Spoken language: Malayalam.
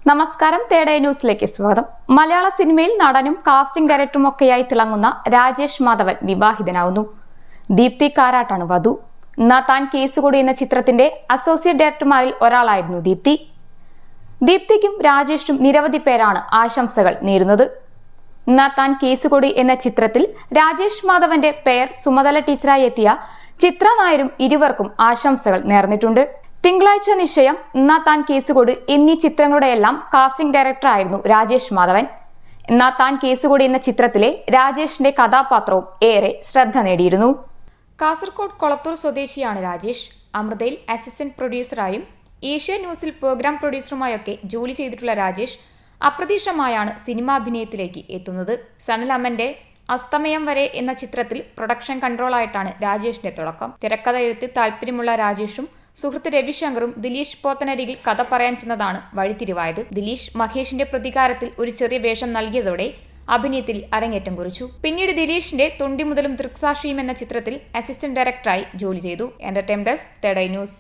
നമസ്കാരം, തേടേ ന്യൂസിലേക്ക് സ്വാഗതം. മലയാള സിനിമയിൽ നടനും കാസ്റ്റിംഗ് ഡയറക്ടറും ഒക്കെയായി തിളങ്ങുന്ന രാജേഷ് മാധവൻ വിവാഹിതനാവുന്നു. ദീപ്തി കാരാട്ടാണ് വധു. താൻ കേസുകൊടി എന്ന ചിത്രത്തിന്റെ അസോസിയേറ്റ് ഡയറക്ടർമാരിൽ ഒരാളായിരുന്നു ദീപ്തി. ദീപ്തിക്കും രാജേഷിനും നിരവധി പേരാണ് ആശംസകൾ നേരുന്നത്. താൻ കേസുകൊടി എന്ന ചിത്രത്തിൽ രാജേഷ് മാധവന്റെ പേർ സുമതല ടീച്ചറായി എത്തിയ ചിത്ര നായരും ഇരുവർക്കും ആശംസകൾ നേർന്നിട്ടുണ്ട്. തിങ്കളാഴ്ച നിശ്ചയം, താൻ കേസുകൊടി എന്നീ ചിത്രങ്ങളുടെയെല്ലാം കാസ്റ്റിംഗ് ഡയറക്ടറായിരുന്നു രാജേഷ് മാധവൻ. താൻ കേസുകൊടി എന്ന ചിത്രത്തിലെ രാജേഷിന്റെ കഥാപാത്രവും ഏറെ ശ്രദ്ധ നേടിയിരുന്നു. കാസർഗോഡ് കൊളത്തൂർ സ്വദേശിയാണ് രാജേഷ്. അമൃതയിൽ അസിസ്റ്റന്റ് പ്രൊഡ്യൂസറായും ഏഷ്യ ന്യൂസിൽ പ്രോഗ്രാം പ്രൊഡ്യൂസറുമായൊക്കെ ജോലി ചെയ്തിട്ടുള്ള രാജേഷ് അപ്രതീക്ഷിതമായാണ് സിനിമാഭിനയത്തിലേക്ക് എത്തുന്നത്. സനൽ അമ്മന്റെ അസ്തമയം വരെ എന്ന ചിത്രത്തിൽ പ്രൊഡക്ഷൻ കൺട്രോളായിട്ടാണ് രാജേഷിന്റെ തുടക്കം. തിരക്കഥ എഴുത്തിൽ താല്പര്യമുള്ള രാജേഷും സുഹൃത്ത് രവിശങ്കറും ദിലീഷ് പോത്തനരികിൽ കഥ പറയാൻ ചെന്നതാണ് വഴിത്തിരിവായത്. ദിലീഷ് മഹേഷിന്റെ പ്രതികാരത്തിൽ ഒരു ചെറിയ വേഷം നൽകിയതോടെ അഭിനയത്തിൽ അരങ്ങേറ്റം കുറിച്ചു. പിന്നീട് ദിലീഷിന്റെ തൊണ്ടി മുതലും ദൃക്സാക്ഷിയും എന്ന ചിത്രത്തിൽ അസിസ്റ്റന്റ് ഡയറക്ടറായി ജോലി ചെയ്തു. എന്റർടൈൻമെന്റ് ഡെസ്ക്, തേടൈ ന്യൂസ്.